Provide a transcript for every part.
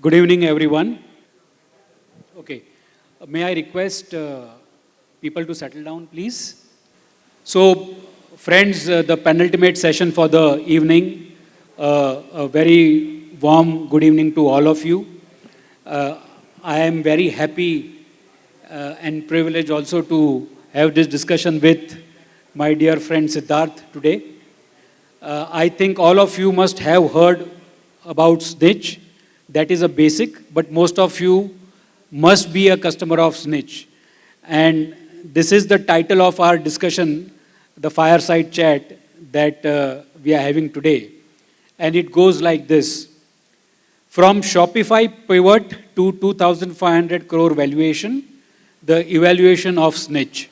Good evening, everyone. Okay. May I request people to settle down, please? So, friends, the penultimate session for the evening. A very warm good evening to all of you. Uh, I am very happy and privileged also to have this discussion with my dear friend Siddharth today. I think all of you must have heard about Snitch. That is a basic, but most of you must be a customer of Snitch. And this is the title of our discussion, the Fireside chat that we are having today. And it goes like this. From Shopify pivot to 2,500 crore valuation, the evaluation of Snitch.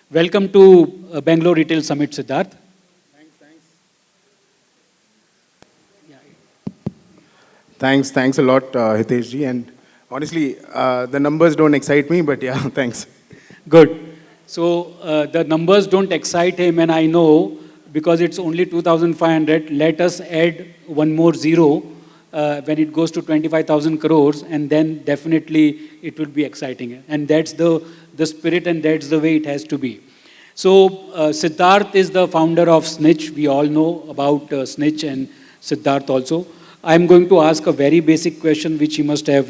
Welcome to Bangalore Retail Summit, Siddharth. Thanks a lot, Hitesh ji. And honestly, the numbers don't excite me, but yeah, thanks. Good. So the numbers don't excite him, and I know because it's only 2,500. Let us add one more zero when it goes to 25,000 crores, and then definitely it will be exciting. And that's the spirit, and that's the way it has to be. So Siddharth is the founder of Snitch. We all know about Snitch and Siddharth also. I'm going to ask a very basic question which he must have,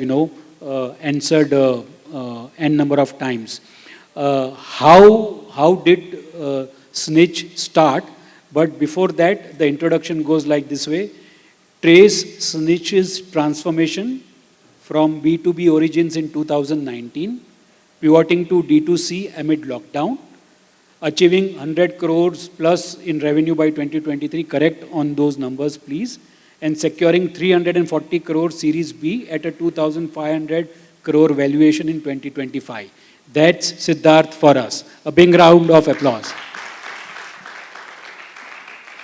answered n number of times. How did Snitch start? But before that, the introduction goes like this way. Trace Snitch's transformation from B2B origins in 2019, pivoting to D2C amid lockdown, achieving 100 crores plus in revenue by 2023. Correct on those numbers, please. And securing 340 crore Series B at a 2,500 crore valuation in 2025. That's Siddharth for us. A big round of applause.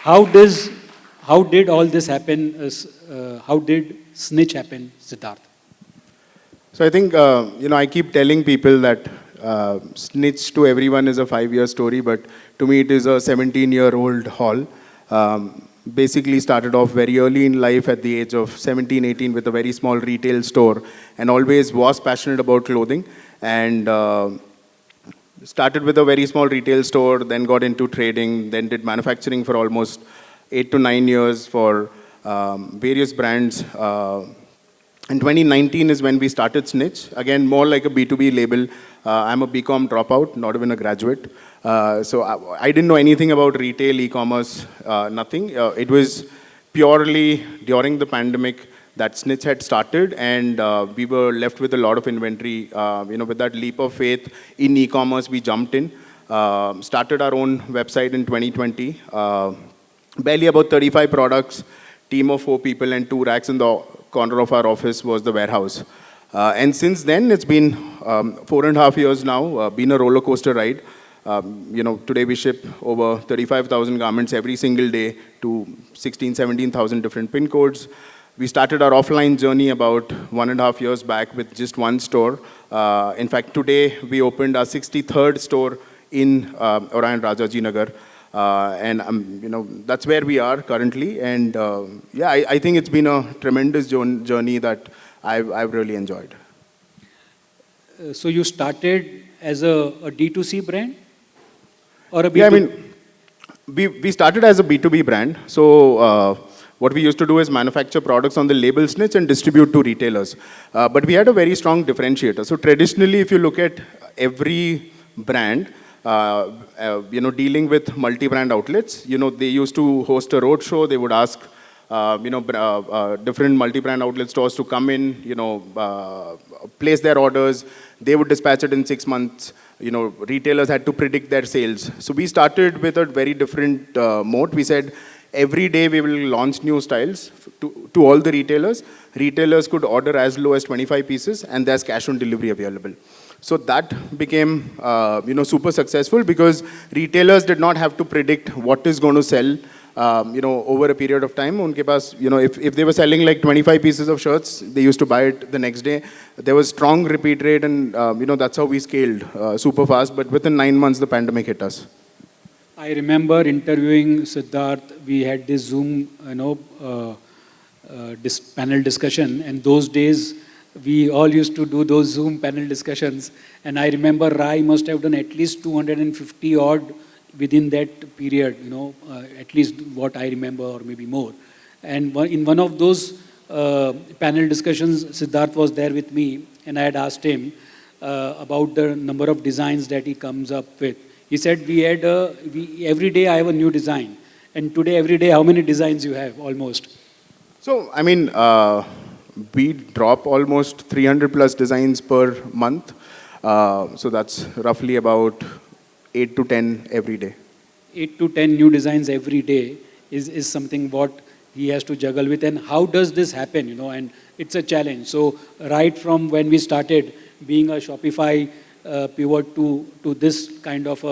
How did all this happen? How did Snitch happen, Siddharth? So I think, I keep telling people that Snitch to everyone is a 5-year story, but to me it is a 17-year-old haul. Basically started off very early in life at the age of 17, 18 with a very small retail store and always was passionate about clothing and started with a very small retail store, then got into trading, then did manufacturing for almost 8 to 9 years for various brands. In 2019 is when we started Snitch, again more like a B2B label. I'm a BCom dropout, not even a graduate. So I didn't know anything about retail, e-commerce, nothing. It was purely during the pandemic that Snitch had started and we were left with a lot of inventory. With that leap of faith in e-commerce, we jumped in, started our own website in 2020. Barely about 35 products, team of 4 people and 2 racks in the corner of our office was the warehouse. And since then, it's been 4.5 years now, been a roller coaster ride. Today we ship over 35,000 garments every single day to 16, 17,000 different pin codes. We started our offline journey about 1.5 years back with just one store. In fact, today we opened our 63rd store in Orion Rajaji Nagar. And that's where we are currently. And I think it's been a tremendous journey that I've really enjoyed. So you started as a D2C brand? Or a B2B? Yeah, I mean, we started as a B2B brand. So what we used to do is manufacture products on the label Snitch and distribute to retailers. But we had a very strong differentiator. So traditionally, if you look at every brand, dealing with multi-brand outlets, they used to host a road show. They would ask, different multi-brand outlet stores to come in, place their orders. They would dispatch it in 6 months. Retailers had to predict their sales. So we started with a very different mode. We said, every day we will launch new styles to all the retailers. Retailers could order as low as 25 pieces and there's cash on delivery available. So that became, super successful because retailers did not have to predict what is going to sell, over a period of time. Unke paas, if they were selling like 25 pieces of shirts, they used to buy it the next day. There was strong repeat rate and, that's how we scaled super fast. But within 9 months, the pandemic hit us. I remember interviewing Siddharth. We had this Zoom, panel discussion, and those days we all used to do those Zoom panel discussions, and I remember Rai must have done at least 250 odd within that period, at least what I remember, or maybe more. And in one of those panel discussions, Siddharth was there with me, and I had asked him about the number of designs that he comes up with. He said, every day I have a new design. And today, every day, how many designs you have, almost? So, I mean, we drop almost 300 plus designs per month. So that's roughly about 8 to 10 every day. 8 to 10 new designs every day is something what he has to juggle with. And how does this happen, and it's a challenge. So right from when we started being a Shopify pivot to this kind of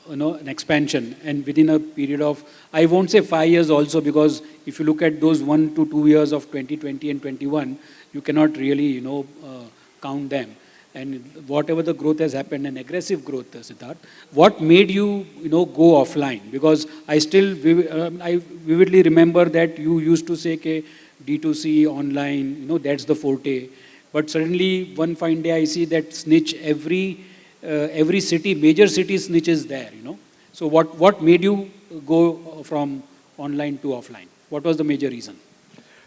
an expansion, and within a period of, I won't say 5 years also, because if you look at those 1 to 2 years of 2020 and 21, you cannot really, count them. And whatever the growth has happened, and aggressive growth, Siddharth, what made you, go offline? Because I vividly remember that you used to say, okay, D2C, online, that's the forte. But suddenly, one fine day, I see that Snitch, every city, major city, Snitch is there, So what made you go from online to offline? What was the major reason?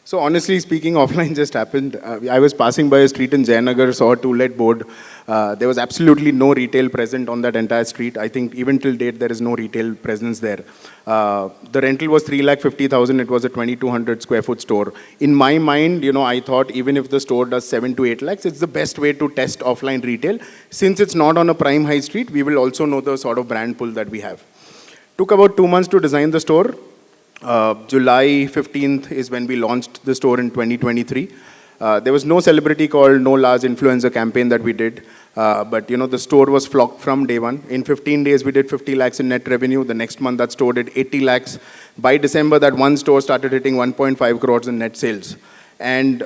So honestly speaking, offline just happened. I was passing by a street in Jayanagar, saw a to-let board. There was absolutely no retail present on that entire street. I think even till date, there is no retail presence there. The rental was 3,50,000. It was a 2,200 square foot store. In my mind, I thought even if the store does 7 to 8 lakhs, it's the best way to test offline retail. Since it's not on a prime high street, we will also know the sort of brand pull that we have. Took about 2 months to design the store. July 15th is when we launched the store in 2023. There was no celebrity call, no large influencer campaign that we did. But, the store was flocked from day one. In 15 days, we did 50 lakhs in net revenue. The next month, that store did 80 lakhs. By December, that one store started hitting 1.5 crores in net sales. And,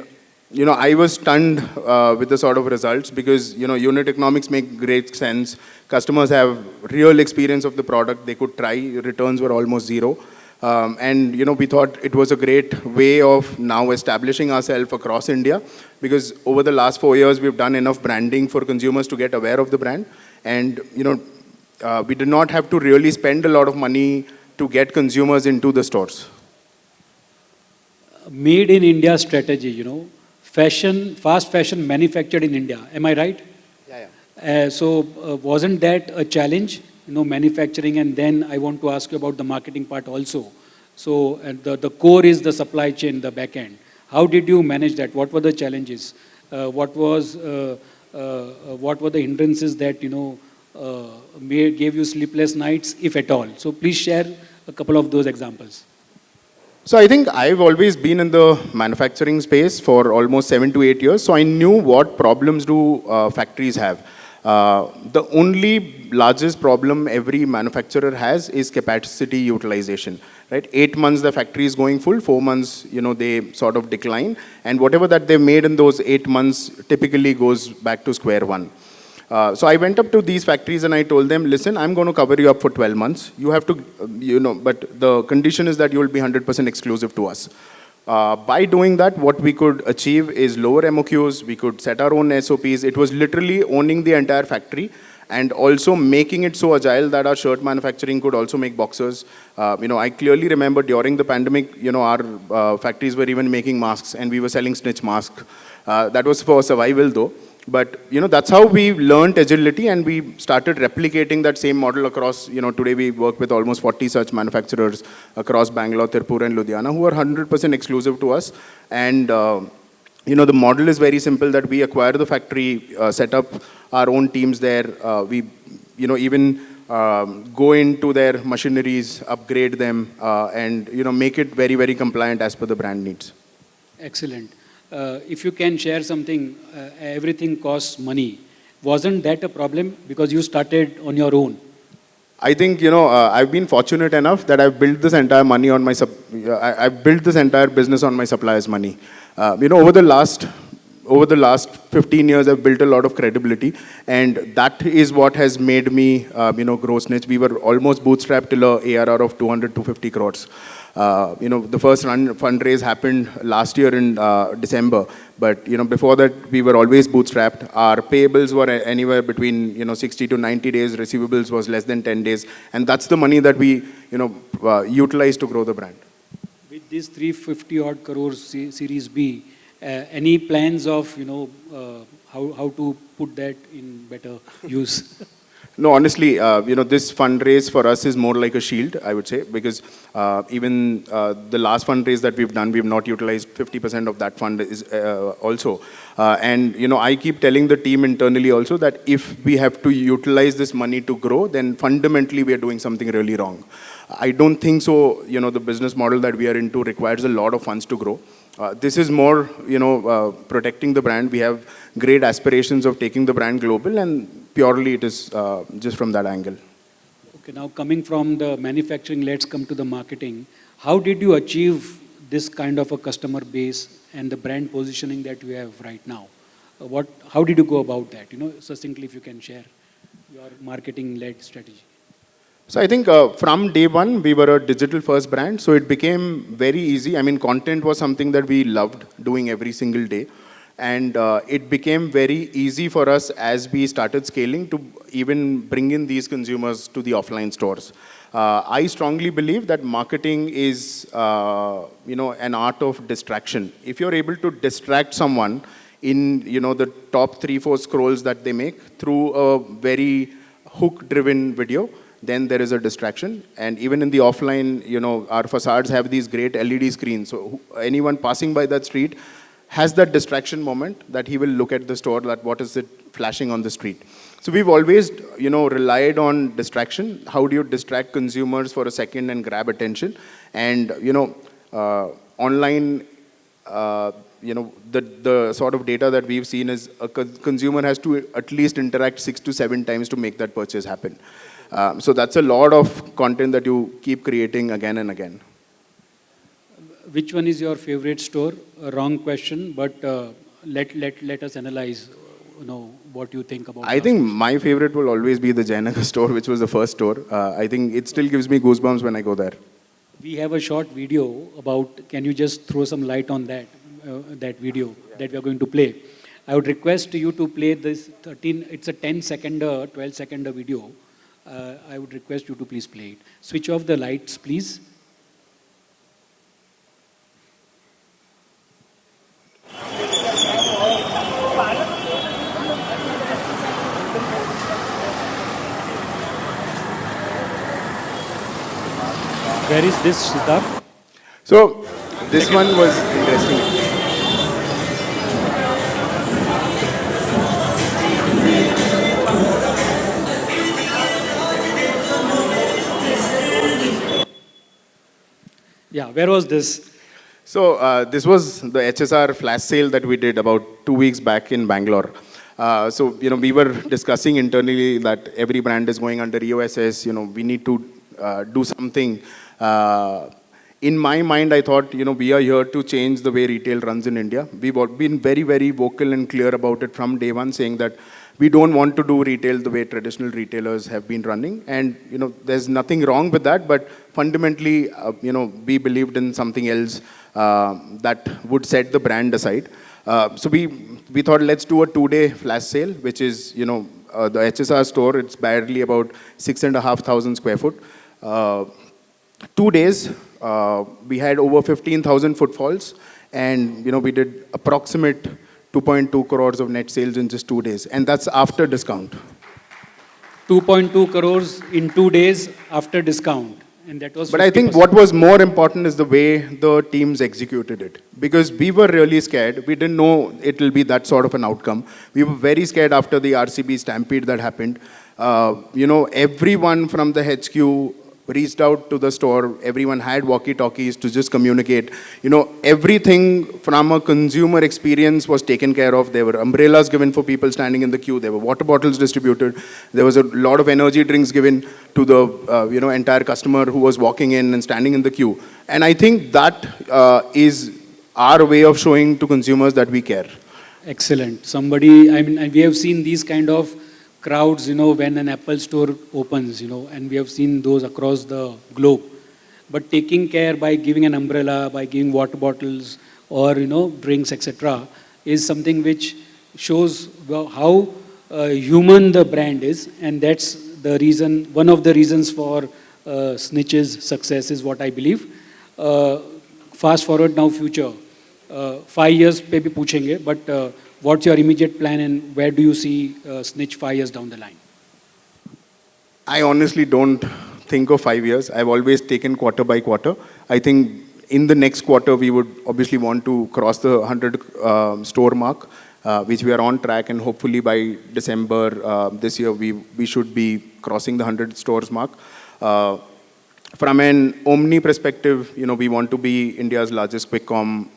I was stunned with the sort of results because, unit economics make great sense. Customers have real experience of the product. They could try. Returns were almost zero. And we thought it was a great way of now establishing ourselves across India, because over the last 4 years we've done enough branding for consumers to get aware of the brand, and we did not have to really spend a lot of money to get consumers into the stores. Made in India strategy, fashion, fast fashion manufactured in India. Am I right? Yeah. So wasn't that a challenge? Manufacturing, and then I want to ask you about the marketing part also. So the core is the supply chain, the back end. How did you manage that? What were the challenges? What were the hindrances that gave you sleepless nights, if at all? So please share a couple of those examples. So I think I've always been in the manufacturing space for almost 7 to 8 years. So I knew what problems do factories have. The only largest problem every manufacturer has is capacity utilization, right? 8 months the factory is going full, 4 months, they sort of decline. And whatever that they made in those 8 months typically goes back to square one. So I went up to these factories and I told them, listen, I'm going to cover you up for 12 months. You have to, but the condition is that you will be 100% exclusive to us. By doing that, what we could achieve is lower MOQs, we could set our own SOPs. It was literally owning the entire factory and also making it so agile that our shirt manufacturing could also make boxers. I clearly remember during the pandemic, our factories were even making masks and we were selling Snitch masks. That was for survival though. But, that's how we learned agility, and we started replicating that same model across, today we work with almost 40 such manufacturers across Bangalore, Tirupur and Ludhiana who are 100% exclusive to us. And, the model is very simple, that we acquire the factory, set up our own teams there. We, even go into their machineries, upgrade them, and, make it very, very compliant as per the brand needs. Excellent. If you can share something, everything costs money. Wasn't that a problem because you started on your own? I think, I've been fortunate enough that I've built this entire money on my, I've built this entire business on my suppliers' money. Over the last over the last 15 years, I've built a lot of credibility, and that is what has made me, grow Snitch. We were almost bootstrapped till a ARR of 200 to 50 crores. The first fundraise happened last year in December, but before that we were always bootstrapped. Our payables were anywhere between 60 to 90 days. Receivables was less than 10 days, and that's the money that we utilize to grow the brand. With this 350 odd crores Series B, any plans of how to put that in better use? No, honestly, this fundraise for us is more like a shield, I would say, because even the last fundraise that we've done, we've not utilized 50% of that fund is also. And I keep telling the team internally also that if we have to utilize this money to grow, then fundamentally we are doing something really wrong. I don't think so. The business model that we are into requires a lot of funds to grow. This is more, protecting the brand. We have great aspirations of taking the brand global, and purely it is just from that angle. Okay, now coming from the manufacturing, let's come to the marketing. How did you achieve this kind of a customer base and the brand positioning that you have right now? How did you go about that? Succinctly, if you can share your marketing-led strategy. So I think from day one, we were a digital-first brand, so it became very easy. I mean, content was something that we loved doing every single day. And it became very easy for us as we started scaling to even bring in these consumers to the offline stores. I strongly believe that marketing is, an art of distraction. If you're able to distract someone in, the top 3-4 scrolls that they make through a very hook-driven video, then there is a distraction. And even in the offline, our facades have these great LED screens. So anyone passing by that street has that distraction moment that he will look at the store, that what is it flashing on the street. So we've always, relied on distraction. How do you distract consumers for a second and grab attention? And, online, the sort of data that we've seen is a consumer has to at least interact 6 to 7 times to make that purchase happen. So that's a lot of content that you keep creating again and again. Which one is your favorite store? A wrong question, but let us analyze, what you think about. I think my favorite will always be the Jayanagar store, which was the first store. I think it still gives me goosebumps when I go there. We have a short video about. Can you just throw some light on that video that we are going to play? I would request you to play this 13. It's a 10-second, 12-second video. I would request you to please play it. Switch off the lights, please. Where is this, Siddharth? So, this one was interesting. Yeah, where was this? So, this was the HSR flash sale that we did about 2 weeks back in Bangalore. So, we were discussing internally that every brand is going under EOSS, we need to do something. In my mind, I thought, we are here to change the way retail runs in India. We've been very, very vocal and clear about it from day one, saying that we don't want to do retail the way traditional retailers have been running. And, there's nothing wrong with that, but fundamentally, we believed in something else that would set the brand aside. So we thought, let's do a 2-day flash sale, which is, the HSR store. It's barely about 6,500 square foot. 2 days, we had over 15,000 footfalls, and we did approximate 2.2 crores of net sales in just 2 days, and that's after discount. 2.2 crores in 2 days after discount, and that was. But I think what was more important is the way the teams executed it, because we were really scared. We didn't know it will be that sort of an outcome. We were very scared after the RCB stampede that happened. Everyone from the HQ reached out to the store. Everyone had walkie-talkies to just communicate. Everything from a consumer experience was taken care of. There were umbrellas given for people standing in the queue. There were water bottles distributed. There was a lot of energy drinks given to the entire customer who was walking in and standing in the queue. And I think that is our way of showing to consumers that we care. Excellent. Somebody, I mean, and we have seen these kind of crowds, when an Apple store opens, and we have seen those across the globe. But taking care by giving an umbrella, by giving water bottles or, drinks, etc., is something which shows how human the brand is. And that's the reason, one of the reasons for Snitch's success is what I believe. Fast forward now future. 5 years पे भी पूछेंगे, but what's your immediate plan and where do you see Snitch 5 years down the line? I honestly don't think of 5 years. I've always taken quarter by quarter. I think in the next quarter, we would obviously want to cross the 100 store mark, which we are on track, and hopefully by December this year, we should be crossing the 100 stores mark. From an Omni perspective, we want to be India's largest quick com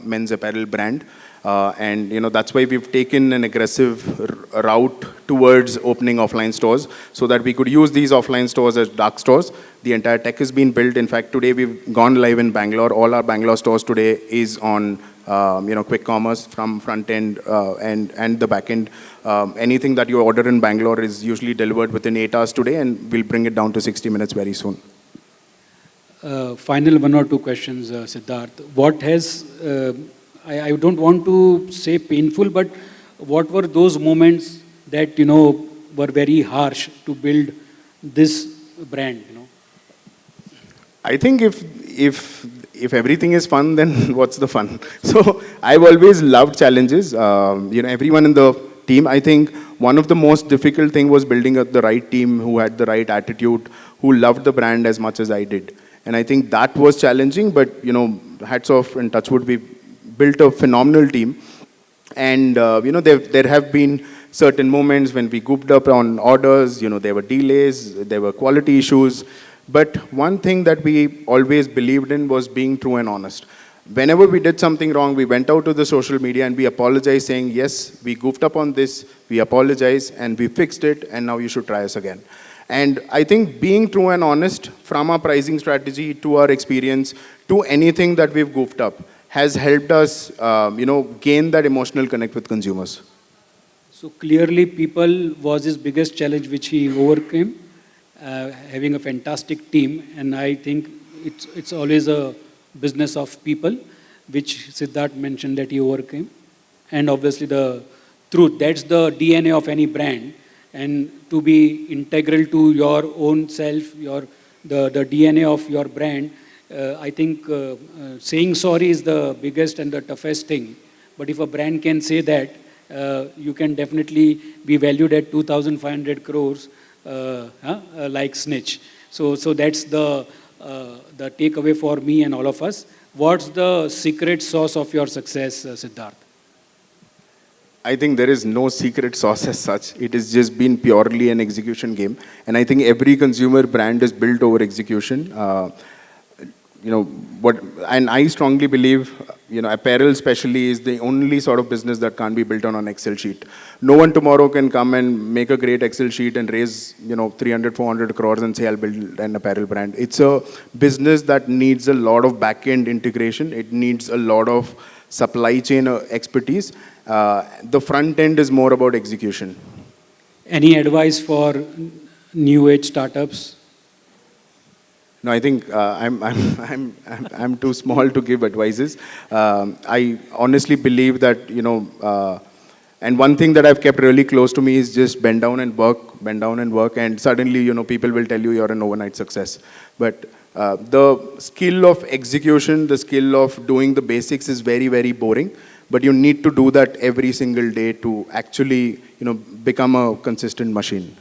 men's apparel brand. And that's why we've taken an aggressive route towards opening offline stores so that we could use these offline stores as dark stores. The entire tech has been built. In fact, today we've gone live in Bangalore. All our Bangalore stores today is on quick commerce from front end and the back end. Anything that you order in Bangalore is usually delivered within 8 hours today, and we'll bring it down to 60 minutes very soon. Final one or two questions, Siddharth. What has, I don't want to say painful, but what were those moments that, were very harsh to build this brand, I think if everything is fun, then what's the fun? So I've always loved challenges. Everyone in the team, I think one of the most difficult thing was building up the right team who had the right attitude, who loved the brand as much as I did. And I think that was challenging, but, hats off and touch wood, we built a phenomenal team. And, there have been certain moments when we goofed up on orders, there were delays, there were quality issues. But one thing that we always believed in was being true and honest. Whenever we did something wrong, we went out to the social media and we apologized, saying, yes, we goofed up on this, we apologize, and we fixed it, and now you should try us again. And I think being true and honest, from our pricing strategy to our experience to anything that we've goofed up, has helped us, gain that emotional connect with consumers. So clearly, people was his biggest challenge, which he overcame, having a fantastic team. And I think it's always a business of people, which Siddharth mentioned that he overcame. And obviously the truth, that's the DNA of any brand. And to be integral to your own self, the DNA of your brand, I think saying sorry is the biggest and the toughest thing. But if a brand can say that, you can definitely be valued at 2,500 crores like Snitch. So that's the takeaway for me and all of us. What's the secret sauce of your success, Siddharth? I think there is no secret sauce as such. It has just been purely an execution game. And I think every consumer brand is built over execution. And I strongly believe, apparel especially is the only sort of business that can't be built on an Excel sheet. No one tomorrow can come and make a great Excel sheet and raise, 300, 400 crores and say, I'll build an apparel brand. It's a business that needs a lot of back-end integration. It needs a lot of supply chain expertise. The front end is more about execution. Any advice for new age startups? No, I think I'm too small to give advices. I honestly believe that, and one thing that I've kept really close to me is just bend down and work, and suddenly, people will tell you you're an overnight success. But the skill of execution, the skill of doing the basics is very, very boring. But you need to do that every single day to actually, become a consistent machine.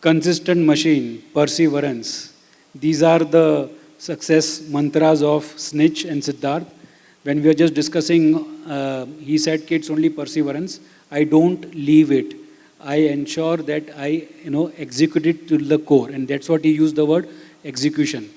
Consistent machine, perseverance. These are the success mantras of Snitch and Siddharth. When we were just discussing, he said, kids, only perseverance. I don't leave it. I ensure that I, execute it to the core. And that's what he used the word execution.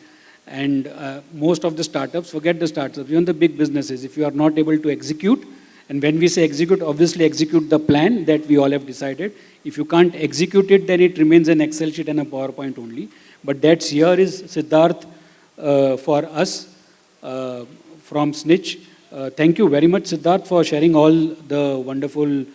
And most of the startups, forget the startups, even the big businesses, if you are not able to execute, and when we say execute, obviously execute the plan that we all have decided. If you can't execute it, then it remains an Excel sheet and a PowerPoint only. But that's here is Siddharth for us from Snitch. Thank you very much, Siddharth, for sharing all the wonderful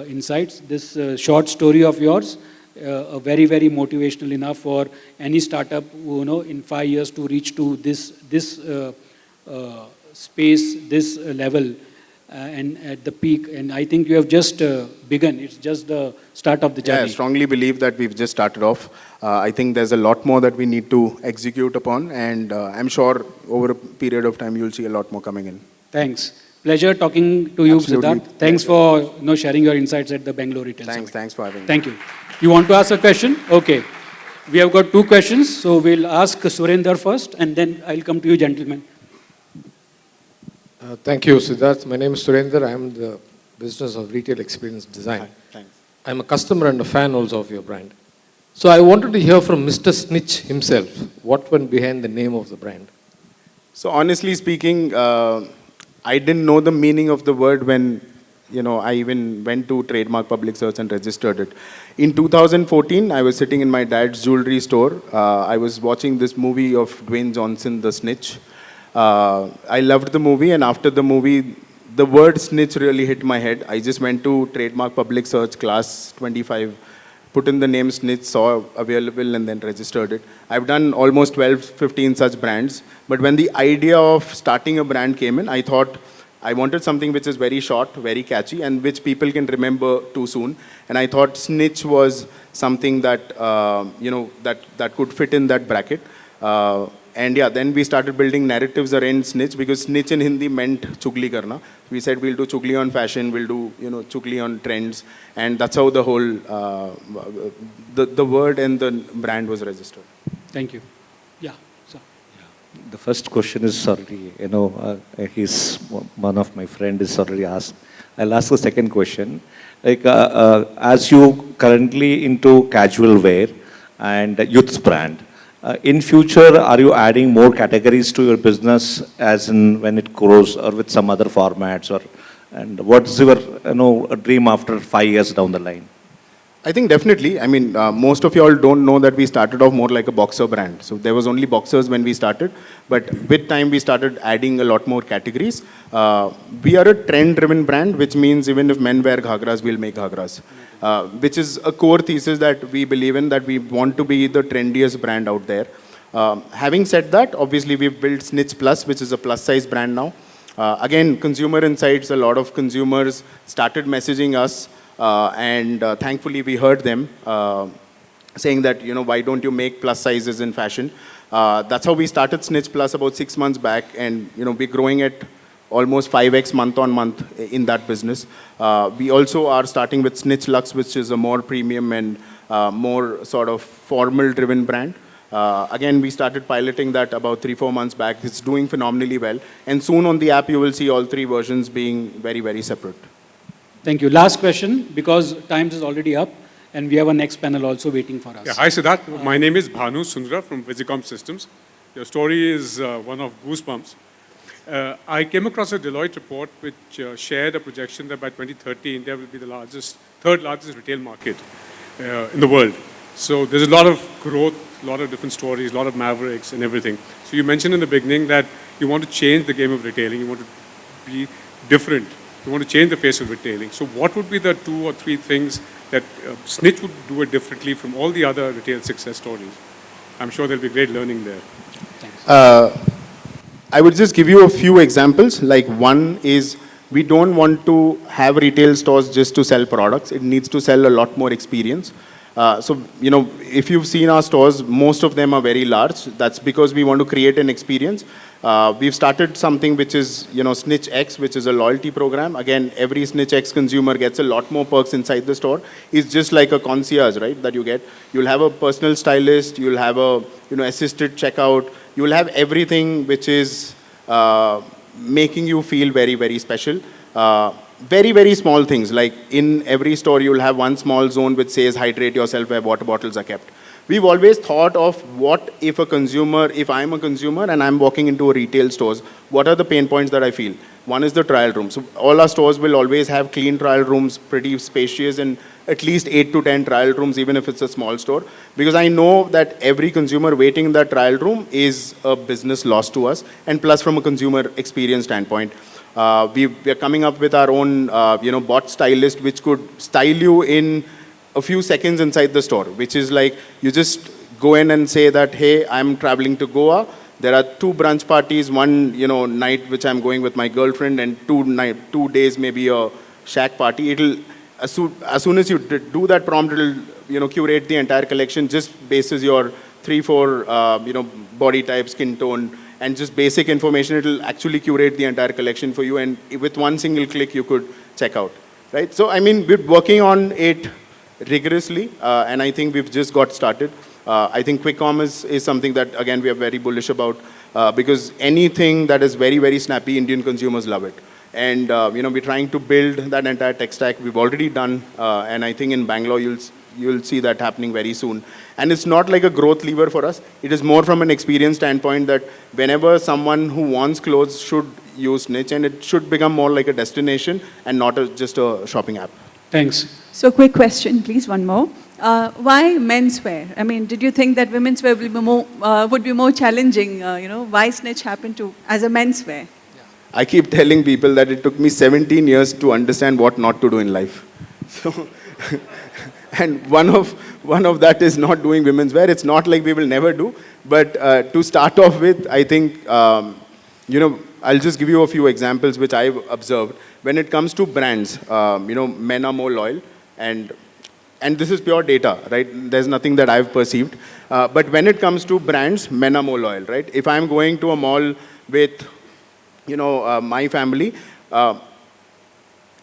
insights. This short story of yours, very, very motivational enough for any startup, in 5 years to reach to this space, this level, and at the peak. And I think you have just begun. It's just the start of the journey. Yeah, I strongly believe that we've just started off. I think there's a lot more that we need to execute upon, and I'm sure over a period of time you'll see a lot more coming in. Thanks. Pleasure talking to you, Absolutely. Siddharth. Thanks for sharing your insights at the Bangalore Retail Summit. Thanks for having me. Thank you. You want to ask a question? Okay. We have got 2 questions, so we'll ask Surinder first, and then I'll come to you, gentlemen. Thank you, Siddharth. My name is Surinder. I am the business of retail experience design. Hi, thanks. I'm a customer and a fan also of your brand. So I wanted to hear from Mr. Snitch himself. What went behind the name of the brand? So honestly speaking, I didn't know the meaning of the word when, I even went to Trademark Public Search and registered it. In 2014, I was sitting in my dad's jewelry store. I was watching this movie of Dwayne Johnson, The Snitch. I loved the movie, and after the movie, the word snitch really hit my head. I just went to Trademark Public Search class 25, put in the name Snitch, saw available, and then registered it. I've done almost 12, 15 such brands. But when the idea of starting a brand came in, I thought I wanted something which is very short, very catchy, and which people can remember too soon. And I thought Snitch was something that, that could fit in that bracket. And yeah, then we started building narratives around Snitch, because Snitch in Hindi meant chugli karna. We said we'll do chugli on fashion, we'll do chugli on trends, and that's how the whole the word and the brand was registered. Thank you. Yeah. So. The first question is already, he's one of my friend is already asked. I'll ask the second question. Like, as you currently into casual wear and youth's brand, in future, are you adding more categories to your business, as in when it grows, or with some other formats, and what's your dream after 5 years down the line? I think definitely. I mean, most of you all don't know that we started off more like a boxer brand. So there was only boxers when we started, but with time we started adding a lot more categories. We are a trend-driven brand, which means even if men wear ghagras, we'll make ghagras. Which is a core thesis that we believe in, that we want to be the trendiest brand out there. Having said that, obviously we've built Snitch Plus, which is a plus-size brand now. Again, consumer insights, a lot of consumers started messaging us, and thankfully we heard them saying that, why don't you make plus sizes in fashion? That's how we started Snitch Plus about 6 months back, and we're growing at almost 5x month on month in that business. We also are starting with Snitch Lux, which is a more premium and more sort of formal driven brand. Again, we started piloting that about 3-4 months back. It's doing phenomenally well. And soon on the app, you will see all 3 versions being very, very separate. Thank you. Last question, because time is already up, and we have a next panel also waiting for us. Yeah, hi Siddharth. My name is Bhanu Sundra from Visicom Systems. Your story is one of goosebumps. I came across a Deloitte report which shared a projection that by 2030, India will be the third largest retail market in the world. So there's a lot of growth, a lot of different stories, a lot of mavericks and everything. So you mentioned in the beginning that you want to change the game of retailing, you want to be different, you want to change the face of retailing. So what would be the 2 or 3 things that Snitch would do it differently from all the other retail success stories? I'm sure there'll be great learning there. Thanks. I would just give you a few examples. Like, one is, we don't want to have retail stores just to sell products. It needs to sell a lot more experience. So, if you've seen our stores, most of them are very large. That's because we want to create an experience. We've started something which is, Snitch X, which is a loyalty program. Again, every Snitch X consumer gets a lot more perks inside the store. It's just like a concierge, right, that you get. You'll have a personal stylist. You'll have a, assisted checkout. You'll have everything which is making you feel very, very special. Very, very small things, like in every store you'll have one small zone which says hydrate yourself, where water bottles are kept. We've always thought of, what if I'm a consumer and I'm walking into a retail stores, what are the pain points that I feel? One is the trial room. So all our stores will always have clean trial rooms, pretty spacious, and at least 8 to 10 trial rooms, even if it's a small store. Because I know that every consumer waiting in that trial room is a business loss to us, and plus from a consumer experience standpoint. We are coming up with our own, bot stylist, which could style you in a few seconds inside the store, which is like you just go in and say that, hey, I'm traveling to Goa. There are 2 brunch parties, one, night which I'm going with my girlfriend, and 2 days maybe a shack party. It'll, as soon as you do that prompt, it'll, curate the entire collection just bases your 3-4, body type, skin tone, and just basic information. It'll actually curate the entire collection for you, and with one single click, you could check out, right? So, I mean, we're working on it rigorously, and I think we've just got started. I think quick commerce is something that, again, we are very bullish about, because anything that is very, very snappy, Indian consumers love it. And, we're trying to build that entire tech stack. We've already done, and I think in Bangalore, you'll see that happening very soon. And it's not like a growth lever for us. It is more from an experience standpoint that whenever someone who wants clothes should use Snitch, and it should become more like a destination and not just a shopping app. Thanks. So quick question, please, one more. Why menswear? I mean, did you think that women's wear would be more challenging? Why Snitch happened to as a menswear? I keep telling people that it took me 17 years to understand what not to do in life. So, and one of that is not doing women's wear. It's not like we will never do, but to start off with, I think, I'll just give you a few examples which I've observed. When it comes to brands, men are more loyal, and this is pure data, right? There's nothing that I've perceived. But when it comes to brands, men are more loyal, right? If I'm going to a mall with, my family,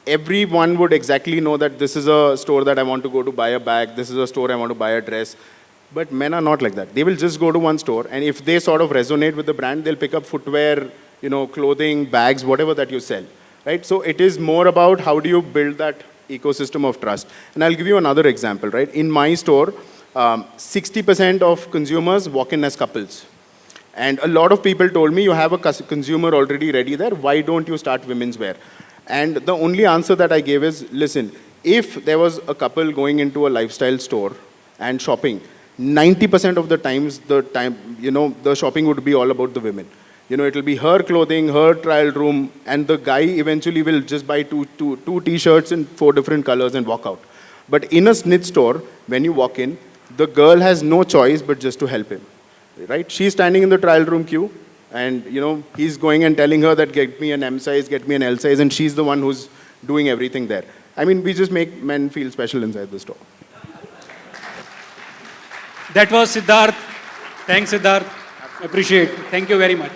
everyone would exactly know that this is a store that I want to go to buy a bag, this is a store I want to buy a dress. But men are not like that. They will just go to one store, and if they sort of resonate with the brand, they'll pick up footwear, clothing, bags, whatever that you sell, right? So it is more about how do you build that ecosystem of trust. And I'll give you another example, right? In my store, 60% of consumers walk in as couples. And a lot of people told me, you have a consumer already ready there, why don't you start women's wear? And the only answer that I gave is, listen, if there was a couple going into a lifestyle store and shopping, 90% of the times, the shopping would be all about the women. It'll be her clothing, her trial room, and the guy eventually will just buy two t-shirts in 4 different colors and walk out. But in a Snitch store, when you walk in, the girl has no choice but just to help him, right? She's standing in the trial room queue, and he's going and telling her that get me an M size, get me an L size, and she's the one who's doing everything there. I mean, we just make men feel special inside the store. That was Siddharth. Thanks, Siddharth. Appreciate it. Thank you very much.